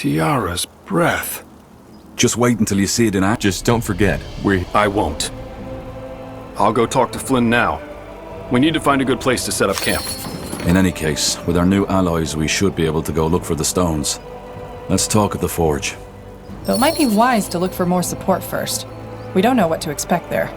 Tiara's breath. Just wait until you see it in action. Just don't forget, I won't. I'll go talk to Flynn now. We need to find a good place to set up camp. In any case, with our new allies, we should be able to go look for the stones. Let's talk at the forge. Though it might be wise to look for more support first. We don't know what to expect there.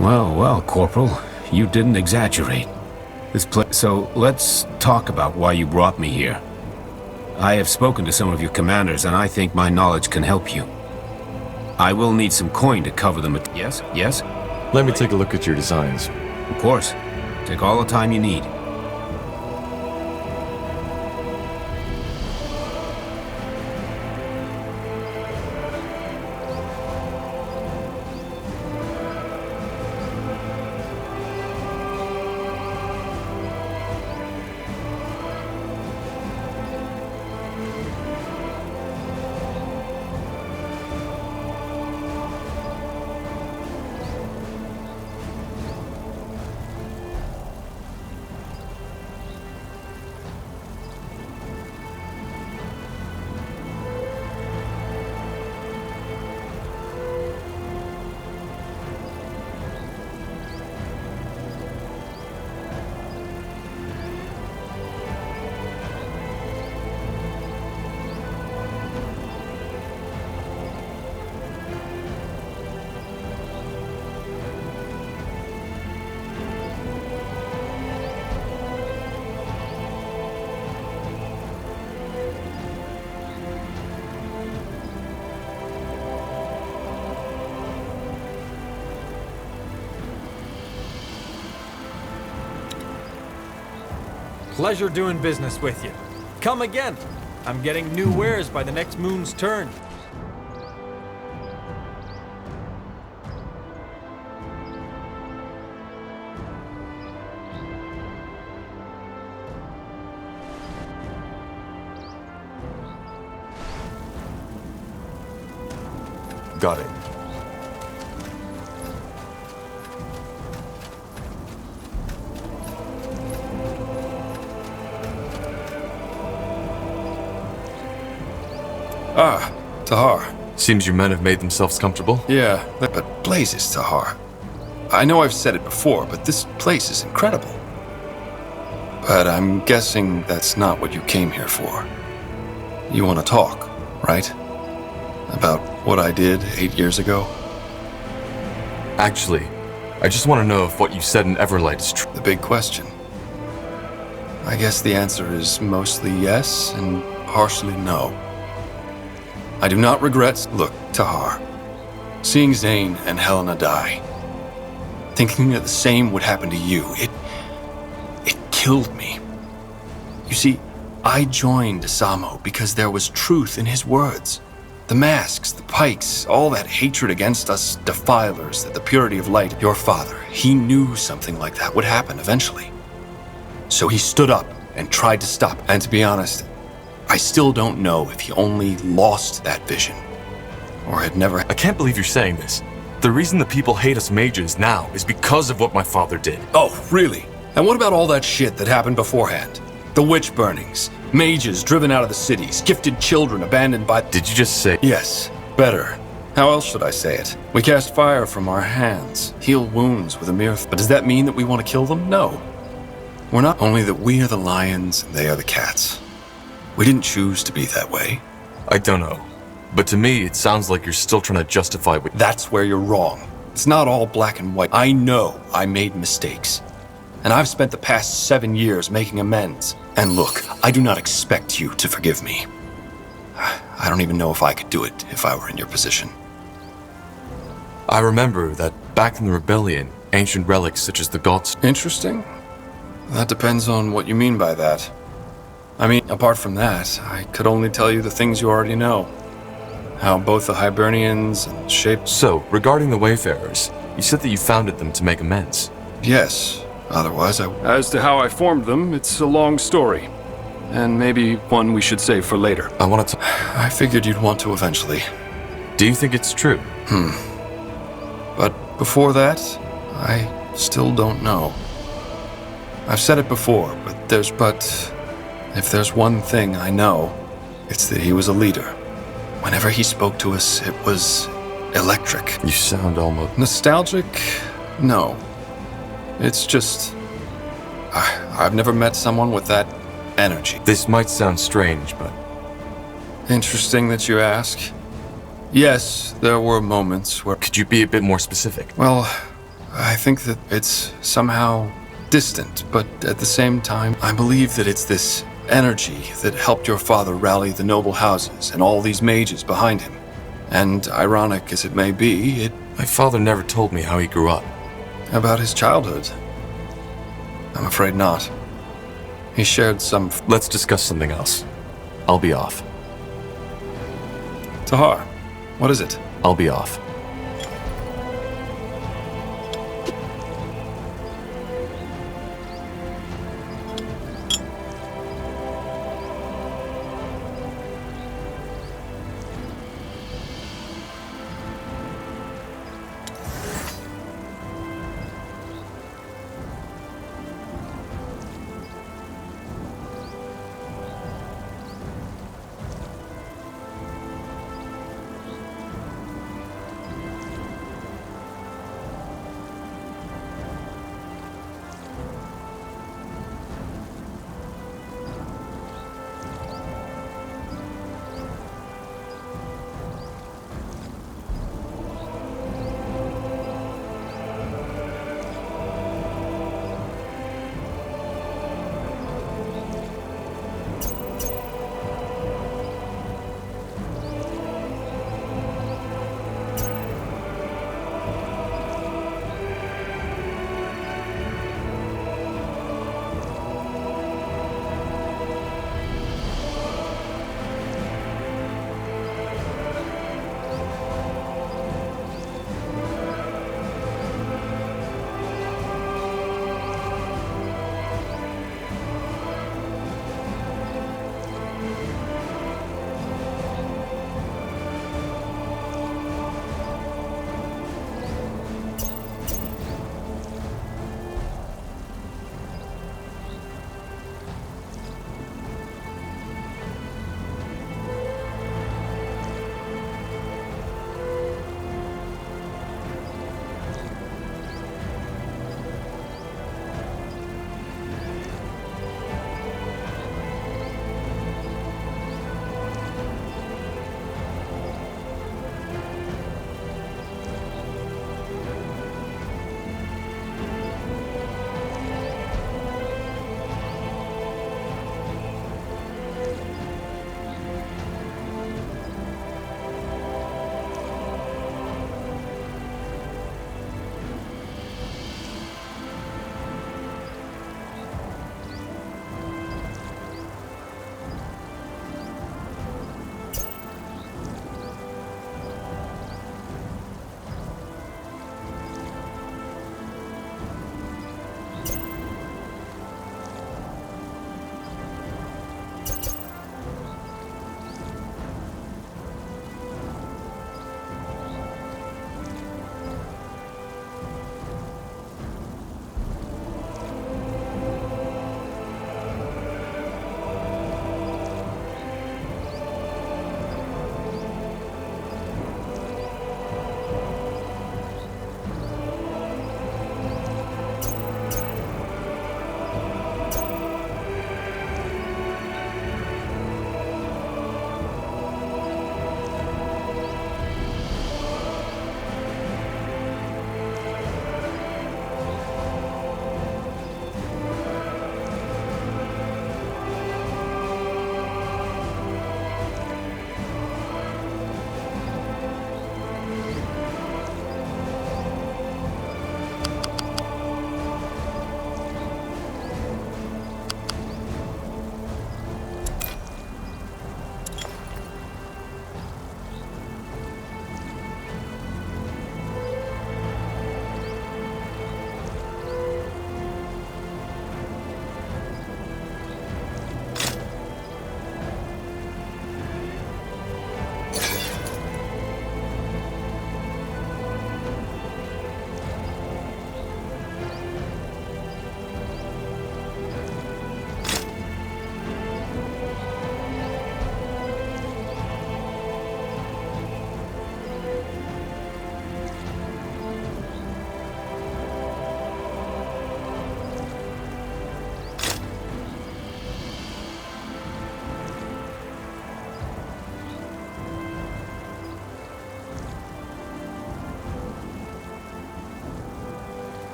Well, Corporal, you didn't exaggerate. So let's talk about why you brought me here. I have spoken to some of your commanders, and I think my knowledge can help you. I will need some coin to cover them. Yes? Yes? let me take a look at your designs. Of course. Take all the time you need. Pleasure doing business with you. Come again. I'm getting new wares by the next moon's turn. Got it. Ah, Tahar. Seems your men have made themselves comfortable. Yeah, but blazes, Tahar. I know I've said it before, but this place is incredible. But I'm guessing that's not what you came here for. You want to talk, right? About what I did 8 years ago? Actually, I just want to know if what you said in Everlight is true. The big question. I guess the answer is mostly yes and partially no. I do not regret. Look, Tahar, seeing Zane and Helena die, thinking that the same would happen to you, it killed me. You see, I joined Asamo because there was truth in his words. The masks, the pikes, all that hatred against us defilers, the purity of light. Your father, he knew something like that would happen eventually. So he stood up and tried to stop. And to be honest, I still don't know if he only lost that vision or had never... I can't believe you're saying this. The reason the people hate us mages now is because of what my father did. Oh, really? And what about all that shit that happened beforehand? The witch burnings, mages driven out of the cities, gifted children abandoned by... Did you just say... Yes, better. How else should I say it? We cast fire from our hands, heal wounds with a mere... But does that mean that we want to kill them? No. We're not. Only that we are the lions and they are the cats. We didn't choose to be that way. I don't know. But to me, it sounds like you're still trying to justify what... That's where you're wrong. It's not all black and white. I know I made mistakes. And I've spent the past 7 years making amends. And look, I do not expect you to forgive me. I don't even know if I could do it if I were in your position. I remember that back in the rebellion, ancient relics such as the gods... Interesting. That depends on what you mean by that. I mean, apart from that, I could only tell you the things you already know. How both the Hibernians and shaped... So, regarding the Wayfarers, you said that you founded them to make amends. Yes. Otherwise, As to how I formed them, it's a long story. And maybe one we should save for later. I wanted to... I figured you'd want to eventually. Do you think it's true? But before that, I still don't know. I've said it before, but if there's one thing I know, it's that he was a leader. Whenever he spoke to us, it was electric. You sound almost... Nostalgic? No. It's just... I've never met someone with that energy. This might sound strange, but... Interesting that you ask. Yes, there were moments where... Could you be a bit more specific? Well, I think that it's somehow distant, but at the same time, I believe that it's this energy that helped your father rally the noble houses and all these mages behind him. And ironic as it may be, My father never told me how he grew up. About his childhood? I'm afraid not. He shared some... Let's discuss something else. I'll be off. Tahar, what is it? I'll be off.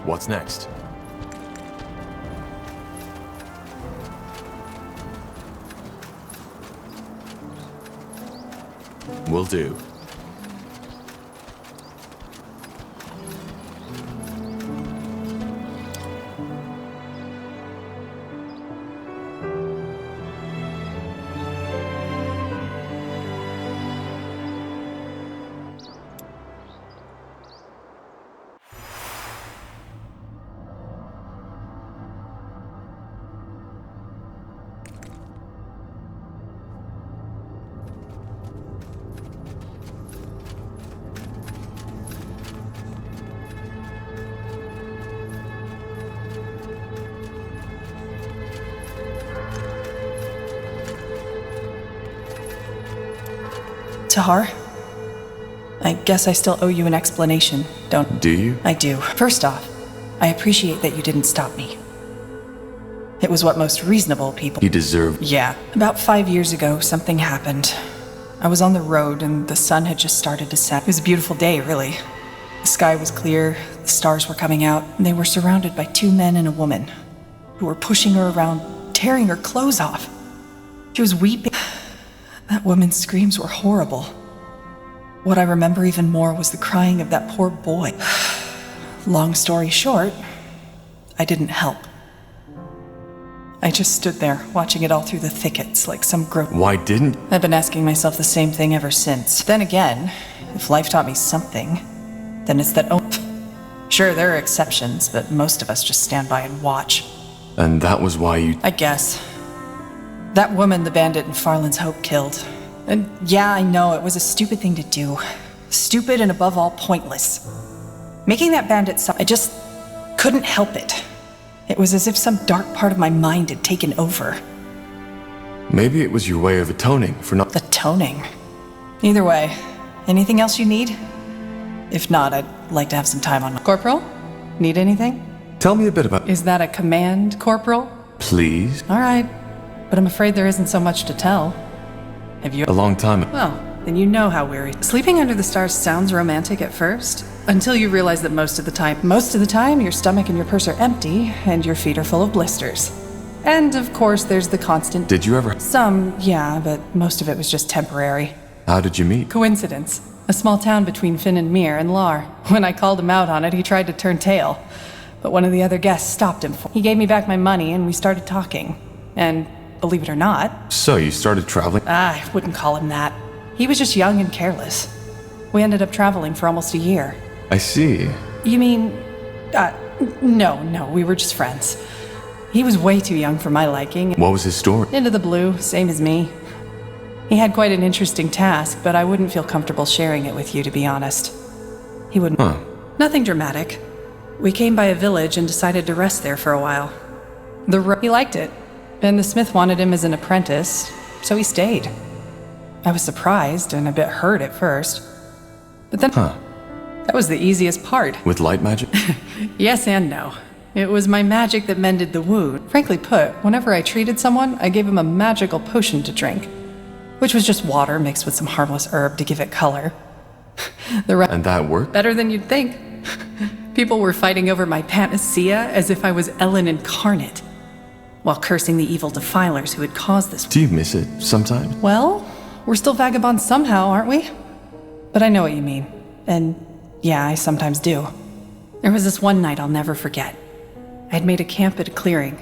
What's next? Will do. Tahar, I guess I still owe you an explanation, don't... Do you? I do. First off, I appreciate that you didn't stop me. It was what most reasonable people... You deserve... Yeah. About 5 years ago, something happened. I was on the road and the sun had just started to set. It was a beautiful day, really. The sky was clear, the stars were coming out, and they were surrounded by 2 men and a woman who were pushing her around, tearing her clothes off. She was weeping. That woman's screams were horrible. What I remember even more was the crying of that poor boy. Long story short, I didn't help. I just stood there, watching it all through the thickets like some Why didn't... I've been asking myself the same thing ever since. Then again, if life taught me something, then it's that... Sure, there are exceptions, but most of us just stand by and watch. And that was why you... I guess. That woman the bandit in Farland's Hope killed. And yeah, I know, it was a stupid thing to do. Stupid and above all, pointless. Making that bandit I just couldn't help it. It was as if some dark part of my mind had taken over. Maybe it was your way of atoning for not... Atoning? Either way, anything else you need? If not, I'd like to have some time on... Corporal? Need anything? Tell me a bit about... Is that a command, Corporal? Please? All right. But I'm afraid there isn't so much to tell. Have you... A long time... Well, then you know how weary... Sleeping under the stars sounds romantic at first, until you realize that most of the time, your stomach and your purse are empty, and your feet are full of blisters. And, of course, there's the constant... Did you ever... Some, yeah, but most of it was just temporary. How did you meet? Coincidence. A small town between Finn and Mir and Lar. When I called him out on it, he tried to turn tail. But one of the other guests stopped him. He gave me back my money, and we started talking. And... believe it or not... So you started traveling? I wouldn't call him that. He was just young and careless. We ended up traveling for almost a year. I see. You mean... No, we were just friends. He was way too young for my liking. What was his story? Into the blue, same as me. He had quite an interesting task, but I wouldn't feel comfortable sharing it with you, to be honest. He wouldn't... Huh. Nothing dramatic. We came by a village and decided to rest there for a while. He liked it. And the smith wanted him as an apprentice, so he stayed. I was surprised and a bit hurt at first. But then... That was the easiest part. With light magic? Yes and no. It was my magic that mended the wound. Frankly put, whenever I treated someone, I gave him a magical potion to drink. Which was just water mixed with some harmless herb to give it color. And that worked? Better than you'd think. People were fighting over my panacea as if I was Ellen incarnate, while cursing the evil defilers who had caused this. Do you miss it sometimes? Well, we're still vagabonds somehow, aren't we? But I know what you mean. And yeah, I sometimes do. There was this one night I'll never forget. I had made a camp at a clearing,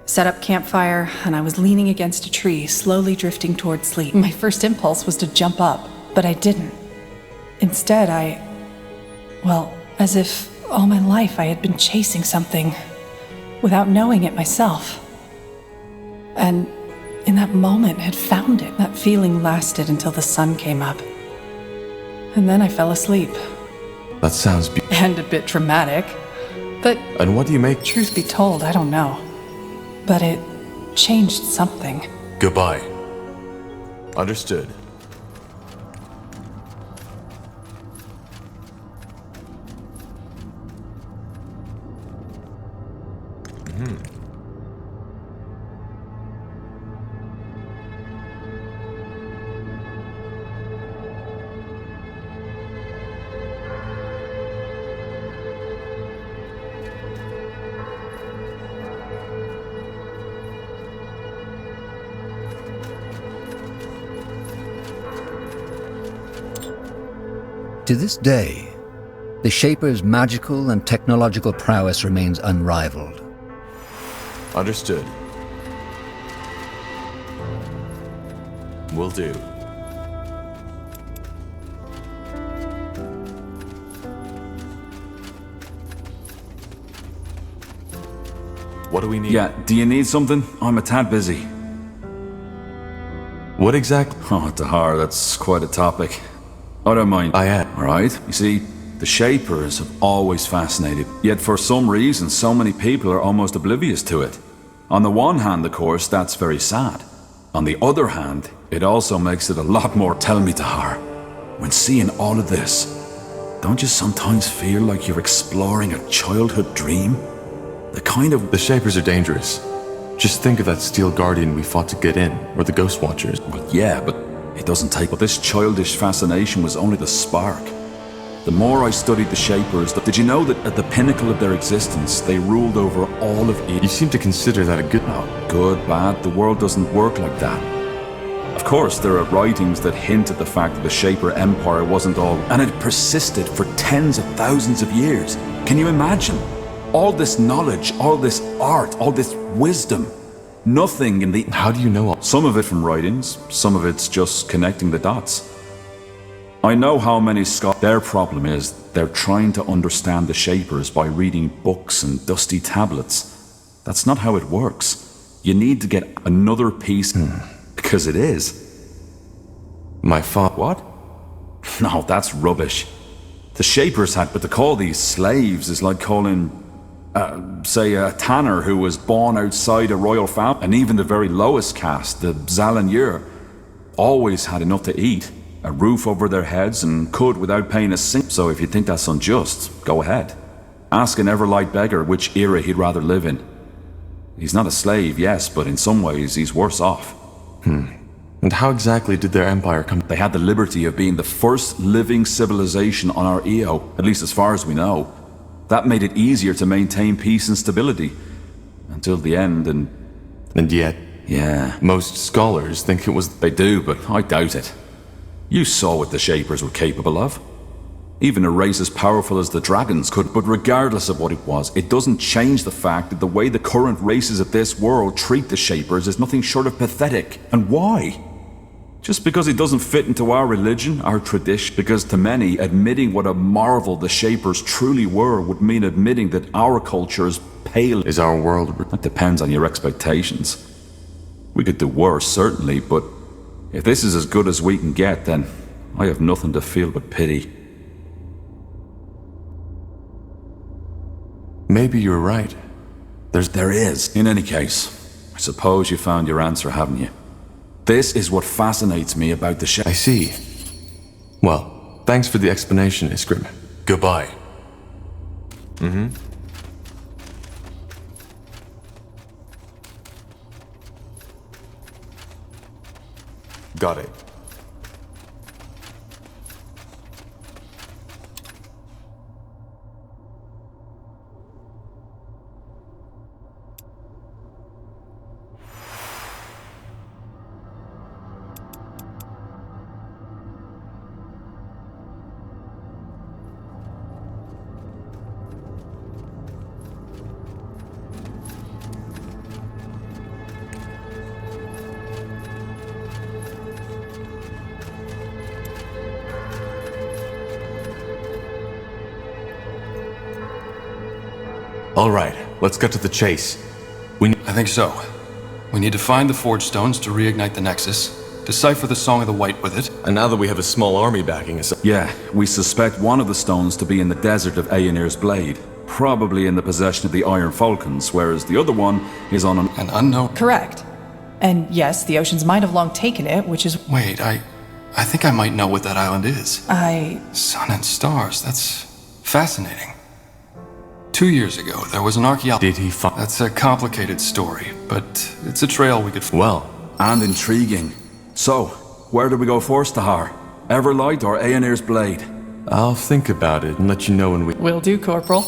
set up campfire, and I was leaning against a tree, slowly drifting toward sleep. My first impulse was to jump up, but I didn't. Instead, well, as if all my life I had been chasing something without knowing it myself. And in that moment had found it. That feeling lasted until the sun came up. And then I fell asleep. That sounds And a bit dramatic. But And what do you make? truth be told, I don't know. But it changed something. Goodbye. Understood. To this day, the Shaper's magical and technological prowess remains unrivaled. Understood. Will do. What do we need? Yeah, do you need something? I'm a tad busy. What exactly? Oh, Tahar, that's quite a topic. I don't mind. I am. Alright? You see, the Shapers have always fascinated, yet for some reason so many people are almost oblivious to it. On the one hand, of course, that's very sad. On the other hand, it also makes it a lot more. Tell me, Tahar, when seeing all of this, don't you sometimes feel like you're exploring a childhood dream? The kind of... The Shapers are dangerous. Just think of that Steel Guardian we fought to get in, or the Ghost Watchers. Well, yeah, but it doesn't take... But this childish fascination was only the spark. The more I studied the Shapers, did you know that at the pinnacle of their existence, they ruled over all of it? You seem to consider that a good... Oh, good, bad, the world doesn't work like that. Of course, there are writings that hint at the fact that the Shaper Empire wasn't all... And it persisted for tens of thousands of years. Can you imagine? All this knowledge, all this art, all this wisdom. Nothing in the... How do you know all... Some of it from writings, some of it's just connecting the dots. I know how many scholars... Their problem is they're trying to understand the Shapers by reading books and dusty tablets. That's not how it works. You need to get another piece... Because it is. My father... What? No, that's rubbish. The Shapers had... But to call these slaves is like calling... say a tanner who was born outside a royal family, and even the very lowest caste, the Zalanyur, always had enough to eat, a roof over their heads, and could without paying a cent. So if you think that's unjust, go ahead. Ask an Everlight beggar which era he'd rather live in. He's not a slave, yes, but in some ways he's worse off. And how exactly did their empire come? They had the liberty of being the first living civilization on our EO, at least as far as we know. That made it easier to maintain peace and stability. Until the end, And yet... Yeah. Most scholars think it was... They do, but I doubt it. You saw what the Shapers were capable of. Even a race as powerful as the Dragons could, but regardless of what it was, it doesn't change the fact that the way the current races of this world treat the Shapers is nothing short of pathetic. And why? Just because it doesn't fit into our religion, our tradition, because to many, admitting what a marvel the Shapers truly were would mean admitting that our culture is pale. Is our world... That depends on your expectations. We could do worse, certainly, but if this is as good as we can get, then I have nothing to feel but pity. Maybe you're right. There is. In any case, I suppose you found your answer, haven't you? This is what fascinates me about the I see. Well, thanks for the explanation, Iskrim. Goodbye. Got it. All right, let's get to the chase. I think so. We need to find the Forge Stones to reignite the Nexus, decipher the Song of the White with it. And now that we have a small army backing us... Yeah, we suspect one of the stones to be in the desert of Aenir's Blade, probably in the possession of the Iron Falcons, whereas the other one is on an unknown... Correct. And yes, the Oceans might have long taken it, which is... Wait, I think I might know what that island is. Sun and stars, that's fascinating. 2 years ago, there was an archaeologist... Did he find... That's a complicated story, but it's a trail we could... Well... And intriguing. So, where do we go first, Tahar? Everlight or Aenir's Blade? I'll think about it and let you know when we... Will do, Corporal.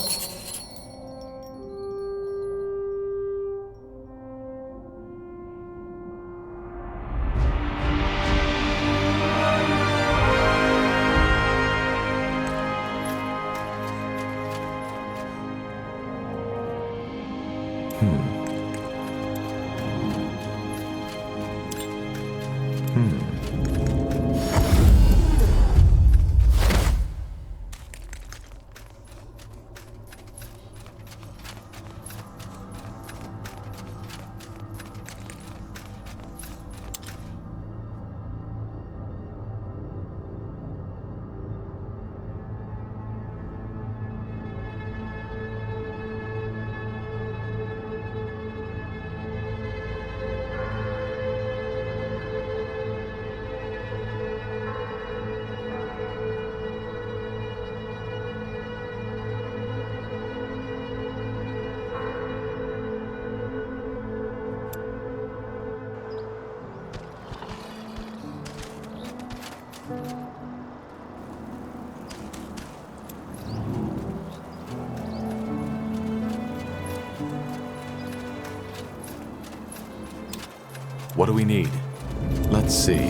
What do we need? Let's see.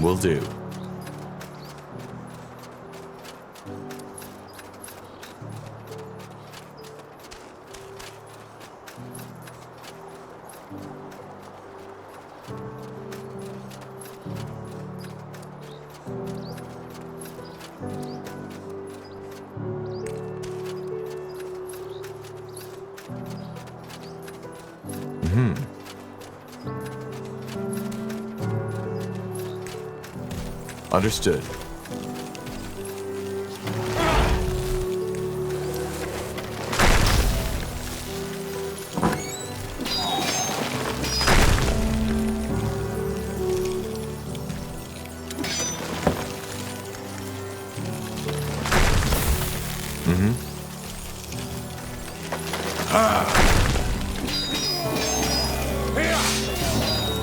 Will do. Understood.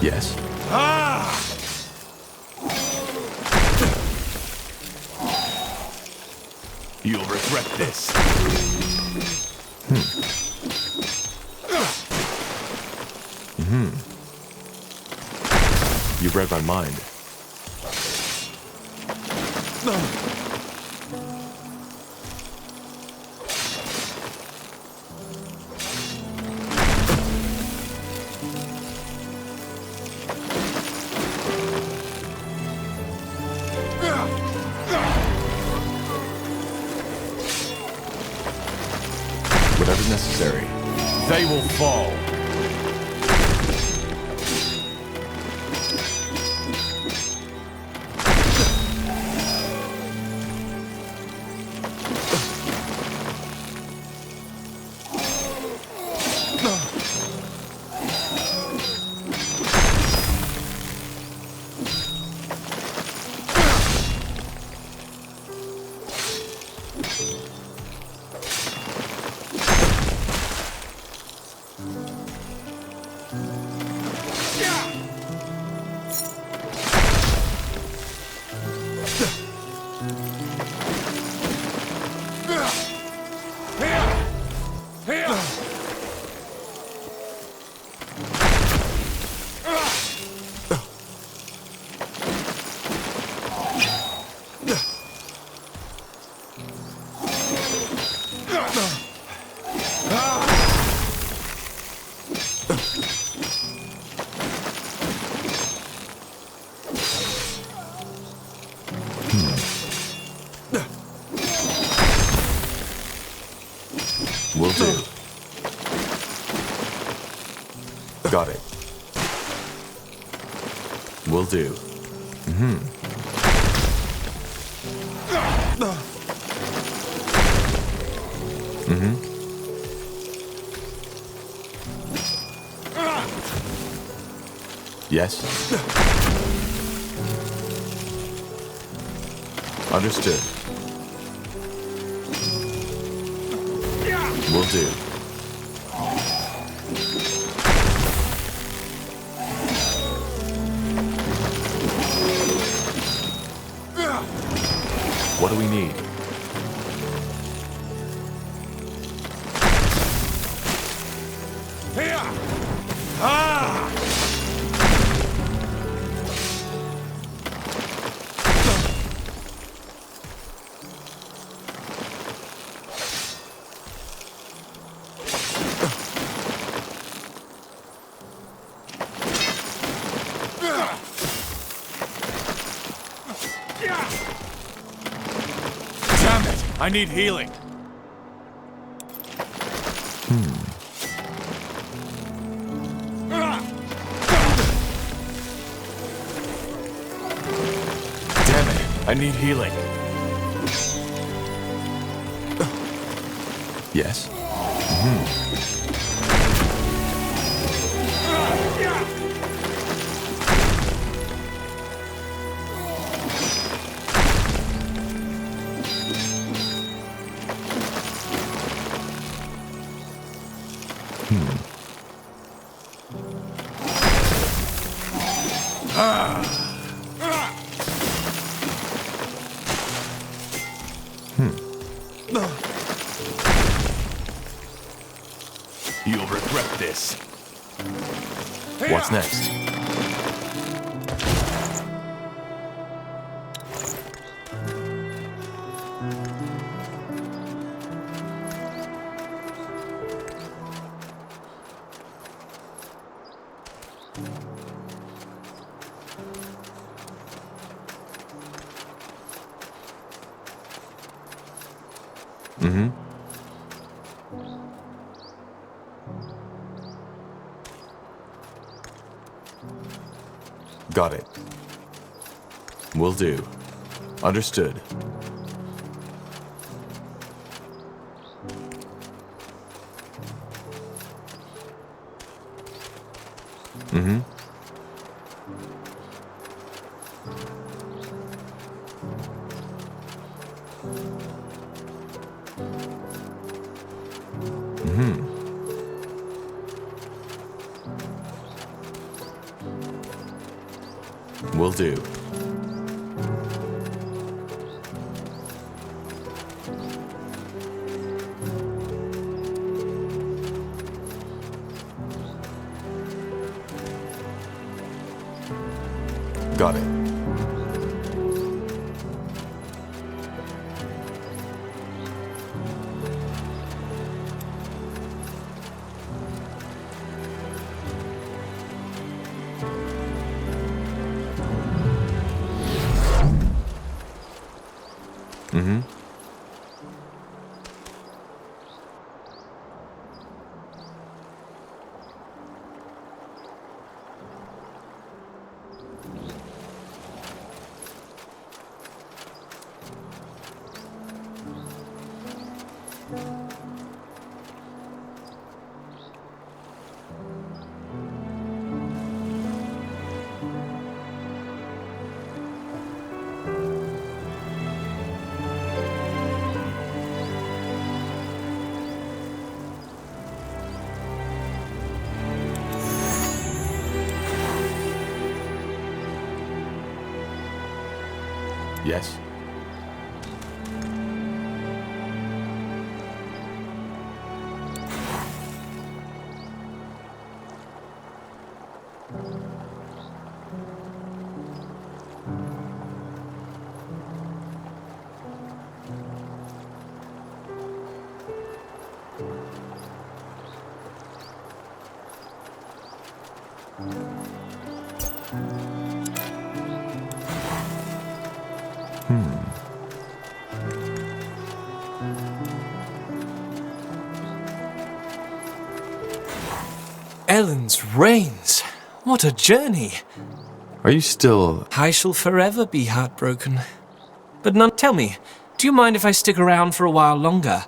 Yes. You'll regret this. You've read my mind. Whatever's necessary. They will fall. Will do. Got it. Will do. Yes. Understood. Will do. What do we need? Damn it! I need healing. Damn it! I need healing. Yes. You'll regret this. What's next? Got it. Will do. Understood. Will do. Got it. Yes. Ellen's reigns. What a journey. Are you still... I shall forever be heartbroken. But none, tell me, do you mind if I stick around for a while longer?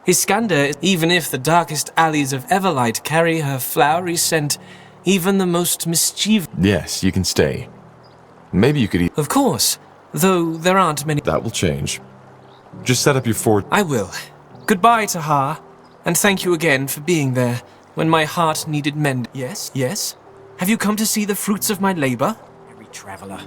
Iskander, even if the darkest alleys of Everlight carry her flowery scent, even the most mischievous... Yes, you can stay. Maybe you could eat... Of course, though there aren't many... That will change. Just set up your fort... I will. Goodbye, Tahar, and thank you again for being there when my heart needed mend. Yes, yes? Have you come to see the fruits of my labor? Every traveler.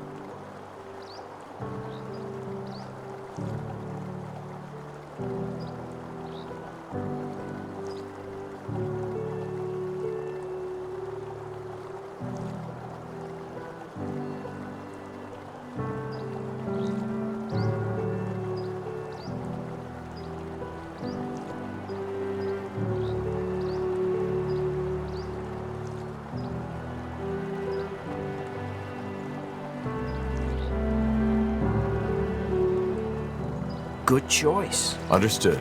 Good choice. Understood.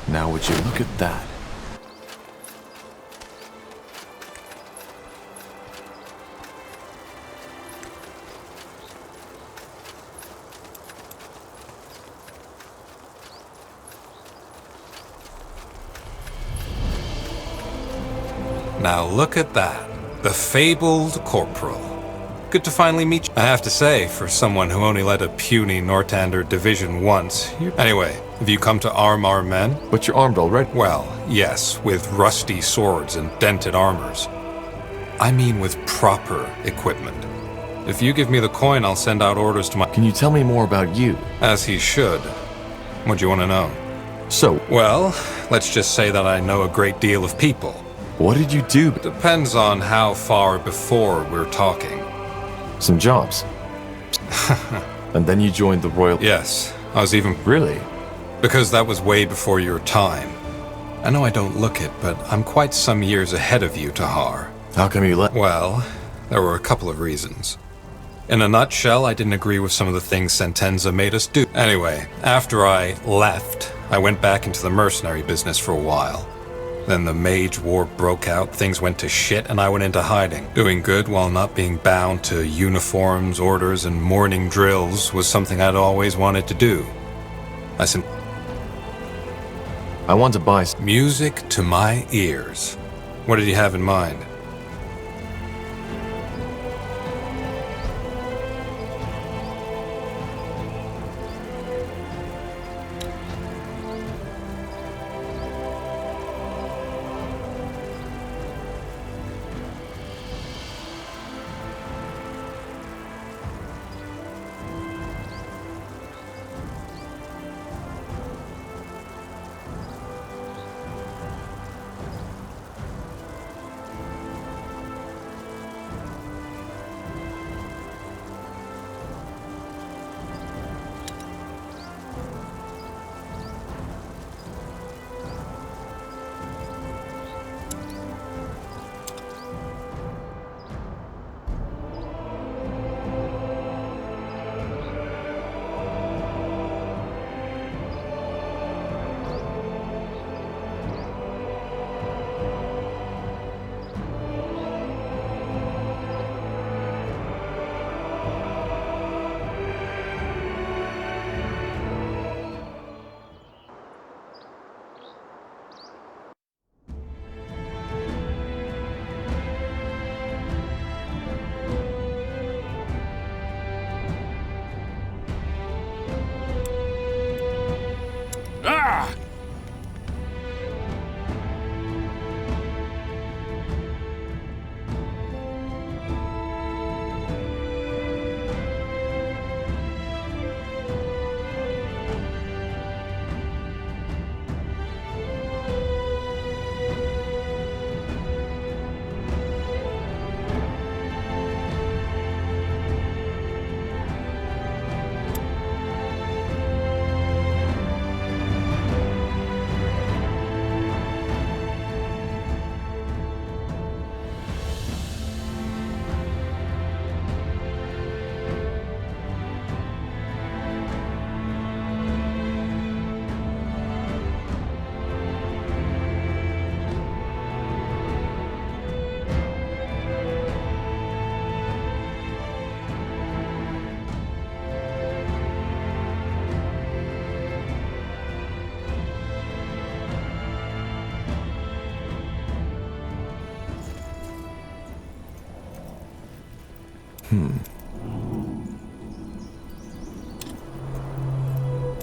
Now would you look at that? Now look at that. The fabled Corporal. Good to finally meet you. I have to say, for someone who only led a puny Nortander division once, Anyway, have you come to arm our men? But you're armed already. Well, yes, with rusty swords and dented armors. I mean with proper equipment. If you give me the coin, I'll send out orders to my... Can you tell me more about you? As he should. What do you want to know? So, Well, let's just say that I know a great deal of people. what did you do? Depends on how far before we're talking. Some jobs. And then you joined the Royal... Yes, I was even... Really? Because that was way before your time. I know I don't look it, but I'm quite some years ahead of you, Tahar. How come you let... Well, there were a couple of reasons. In a nutshell, I didn't agree with some of the things Sentenza made us do. Anyway, after I left, I went back into the mercenary business for a while. Then the Mage War broke out, things went to shit, and I went into hiding. Doing good while not being bound to uniforms, orders, and morning drills was something I'd always wanted to do. I want to buy... Music to my ears. What did you have in mind?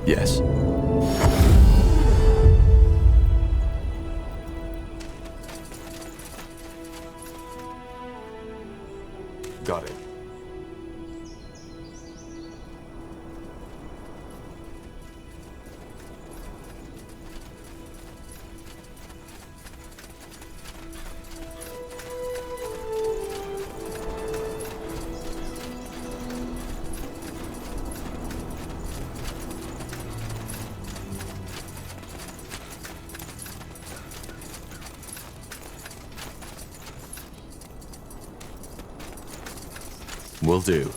Yes. Got it. Will do.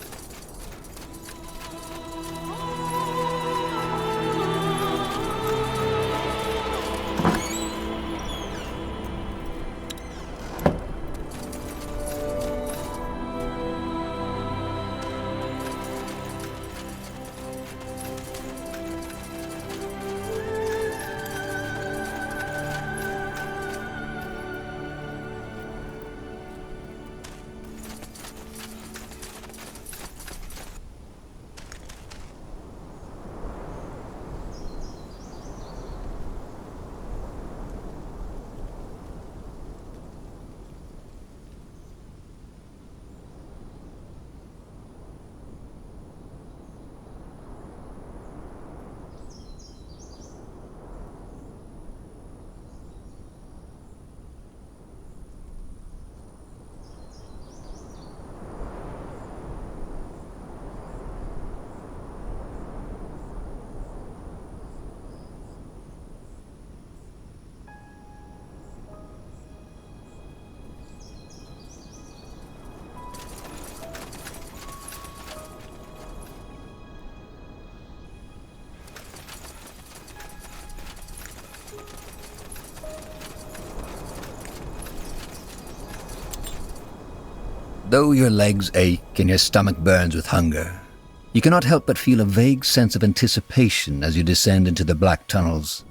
Though your legs ache and your stomach burns with hunger, you cannot help but feel a vague sense of anticipation as you descend into the black tunnels.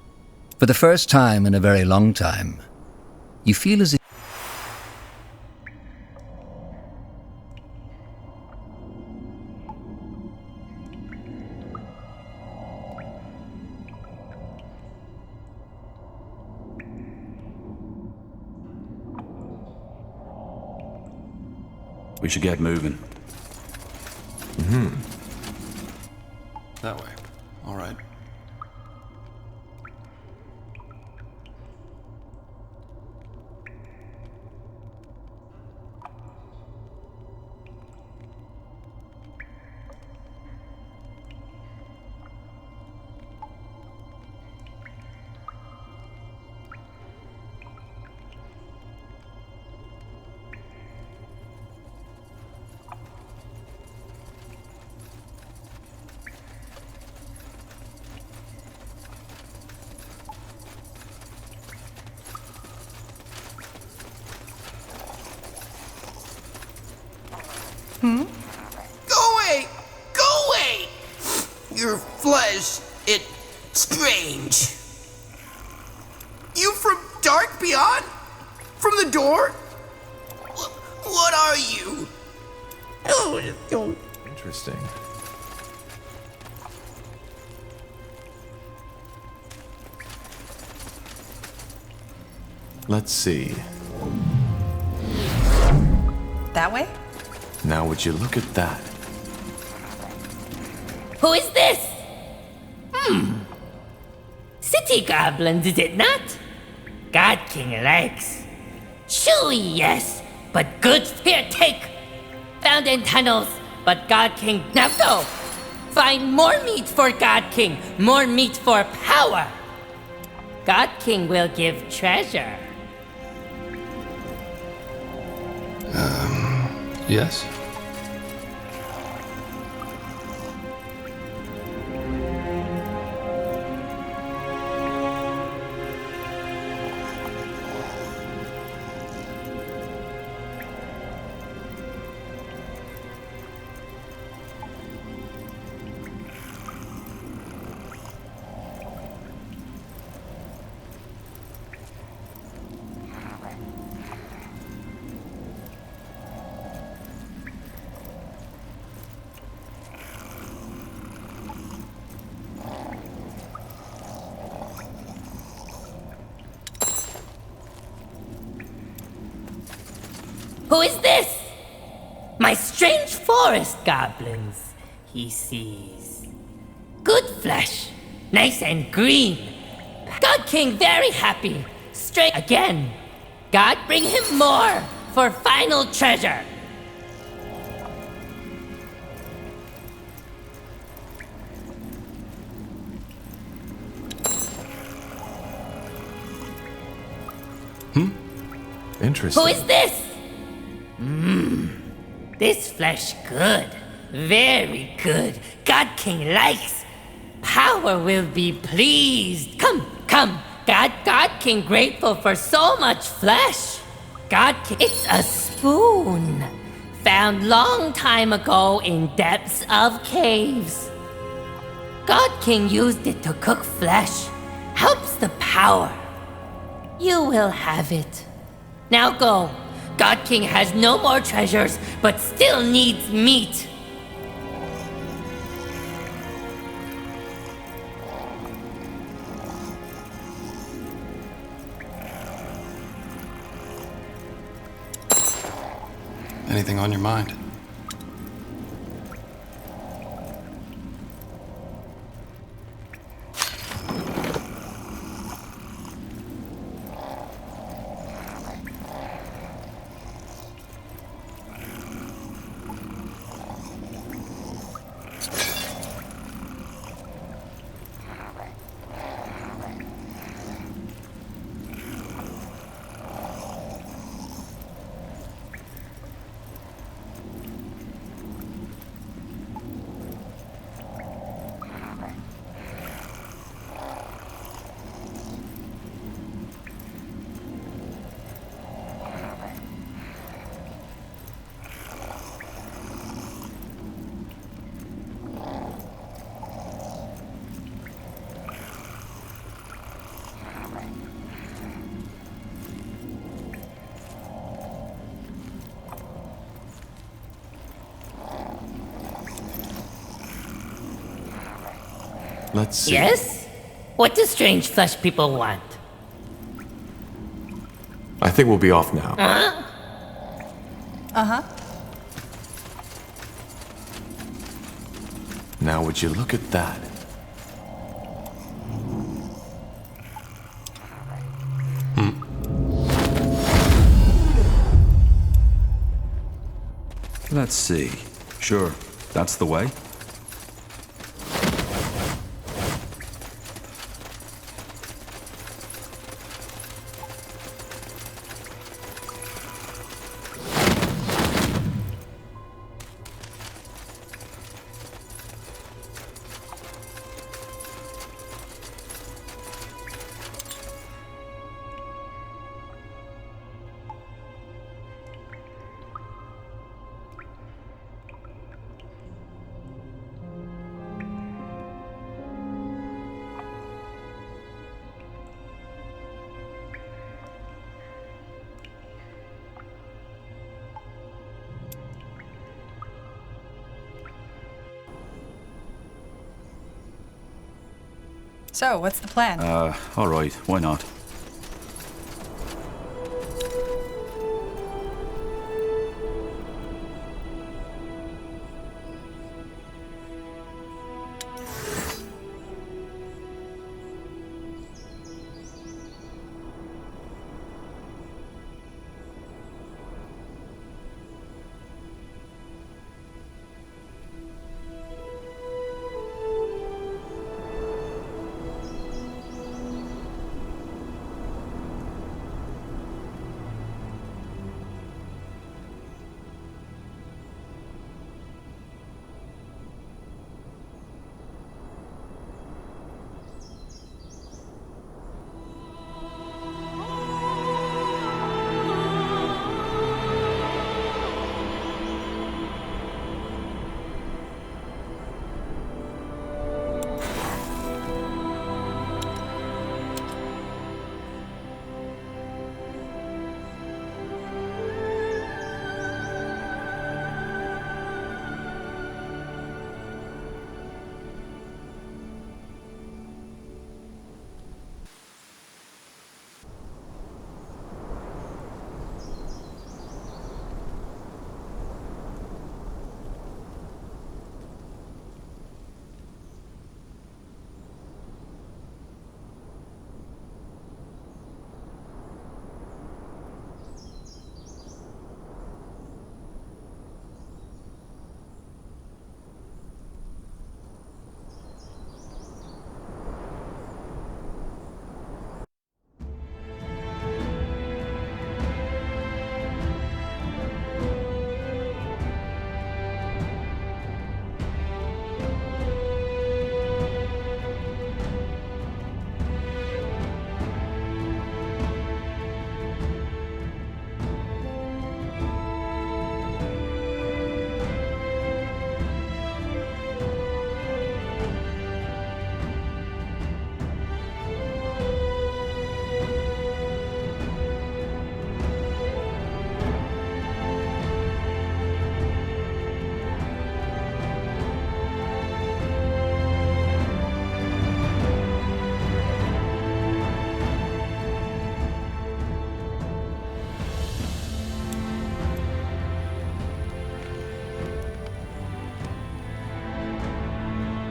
For the first time in a very long time, you feel as if We should get moving. That way. All right. Go away! Go away! Your flesh, it's strange. You from Dark Beyond? From the door? What are you? Interesting. Let's see. That way? Now would you look at that? Who is this? City goblins, is it not? God King likes. Chewy, yes, but good. Here, take. Found in tunnels, but God King, now go. Find more meat for God King, more meat for power. God King will give treasure. Yes? Who is this? My strange forest goblins, he sees. Good flesh, nice and green. God King very happy. Straight again. God bring him more for final treasure. Interesting. Who is this? This flesh good. Very good. God King likes. Power will be pleased. Come. God King grateful for so much flesh. God King, it's a spoon. Found long time ago in depths of caves. God King used it to cook flesh. Helps the power. You will have it. Now go. God King has no more treasures, but still needs meat. Anything on your mind? Let's see. Yes? What do strange flesh people want? I think we'll be off now. Uh-huh. Now would you look at that? Let's see. Sure, that's the way. So, what's the plan? Alright, why not?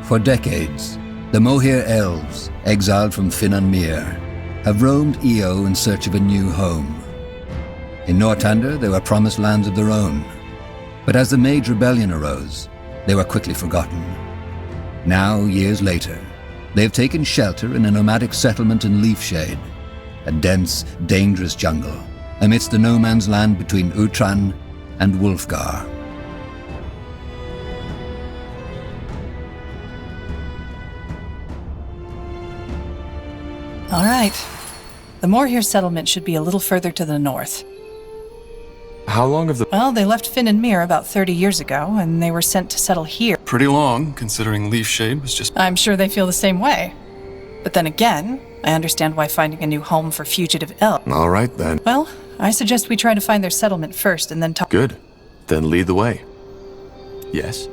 For decades, the Mohir elves, exiled from Finan Mir, have roamed Io in search of a new home. In Northander, they were promised lands of their own. But as the Mage Rebellion arose, they were quickly forgotten. Now, years later, they have taken shelter in a nomadic settlement in Leafshade, a dense, dangerous jungle, amidst the no man's land between Utran and Wulfgar. All right. The Morhir settlement should be a little further to the north. How long have the... Well, they left Finn and Mir about 30 years ago, and they were sent to settle here. Pretty long, considering Leafshade was just... I'm sure they feel the same way. But then again, I understand why finding a new home for fugitive elves... All right, then. Well, I suggest we try to find their settlement first and then talk... Good. Then lead the way. Yes?